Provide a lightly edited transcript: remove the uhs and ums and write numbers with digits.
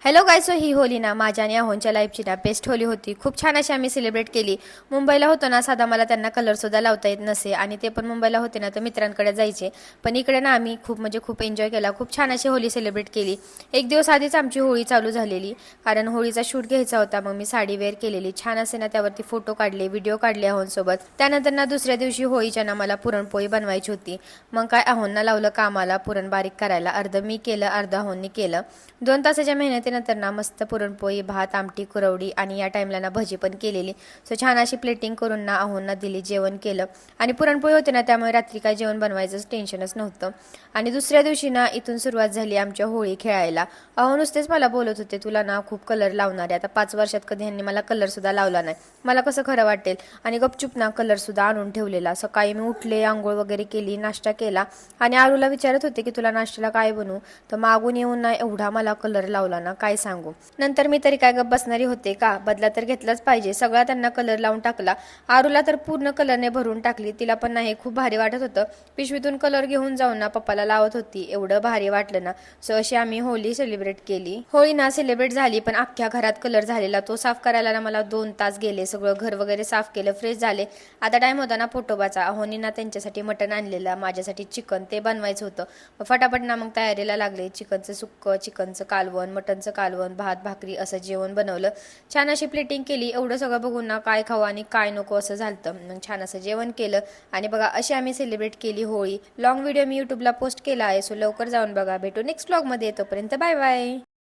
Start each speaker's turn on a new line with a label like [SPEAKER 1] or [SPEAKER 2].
[SPEAKER 1] Hello गायसो, ही Holy ना माझ्या आणि आहोंच्या लाईफची ना बेस्ट होली होती. खूप छान अशी आम्ही सेलिब्रेट केली. मुंबईला होतो ना, साधा मला त्यांना कलरसुद्धा लावता येत नसे आणि ते पण मुंबईला होते ना तर मित्रांकडे जायचे. पण इकडे ना आम्ही खूप एन्जॉय केला. खूप छान अशी होली सेलिब्रेट केली. एक दिवस आधीच आमची होळी चालू झालेली, कारण होळीचा शूट घ्यायचा होता. मग मी साडी वेअर केलेली, छान असे ना त्यावरती फोटो काढले, व्हिडिओ काढले आहोंसोबत. त्यानंतर ना दुसऱ्या दिवशी होळीच्या ना मला पुरणपोळी बनवायची होती. मग काय आहोंना लावलं कामाला पुरण बारीक करायला. अर्ध मी केलं, अर्ध आहोंनी केलं. 2 तासाच्या मेहनतीनंतर ना मस्त पुरणपोळी, भात, आमटी, कुरवडी आणि या टाइमला ना भजी पण केलेली. सो छान अशी प्लेटिंग करून ना आहोंना दिली, जेवण केलं. आणि पुरणपोळी होते ना त्यामुळे रात्री काय जेवण बनवायचं टेन्शनच नव्हतं. आणि दुसऱ्या दिवशी ना इथून सुरुवात झाली आमच्या होळी खेळायला. अहो नुसतेच मला बोलत होते, तुला ना खूप कलर लावणार आहे. आता 5 वर्षात कधी ह्यांनी मला कलर सुद्धा लावला नाही. मला कसं खरं वाटेल. आणि गपचूप ना कलर सुद्धा आणून ठेवलेला. सकाळी मी उठले, आंघोळ वगैरे केली, नाश्ता केला आणि आरूला विचारत होते की तुला नाश्त्याला काय बनवू. तर मागून येऊन ना एवढा मला कलर लावला ना काय सांगू. नंतर मी तरी काय गप बसणारी होते का, बदला तर घेतलाच पाहिजे. सगळा त्यांना कलर लावून टाकला. आरूला तर पूर्ण कलरने भरून टाकली. तिला पण नाही खूप भारी वाटत होतं. पिशवीतून कलर घेऊन जाऊन ना पप्पाला लावत होती. एवढं भारी वाटलं ना. सो अशी आम्ही होळी सेलिब्रेट केली. होळी ना सेलिब्रेट झाली, पण अख्ख्या घरात कलर झालेला. तो साफ करायला ना मला 2 तास गेले. सगळं घर वगैरे साफ केलं, फ्रेश झाले. आता टाइम होता ना पोटोबाचा. अहोनी ना त्यांच्यासाठी मटण आणलेलं, माझ्यासाठी चिकन, ते बनवायचं होतं. फटाफट ना मग तयारीला लागले. चिकनचं सुक्कं, चिकनचं कालवण, मटणचं कालवण, भात भाकरी असं जेवण बनवलं. छान अशी प्लेटिंग केली. एवढं सगळं बघून ना काय खावं आणि काय नको असं झालं. मग छान असं जेवण केलं आणि बघा अशी आम्ही सेलिब्रेट केली होळी. लॉंग व्हिडिओ मी यूट्यूबला पोस्ट केला आहे, सो लवकर जाऊन बघा. भेटू नेक्स्ट व्लॉगमध्ये. तोपर्यंत बाय बाय.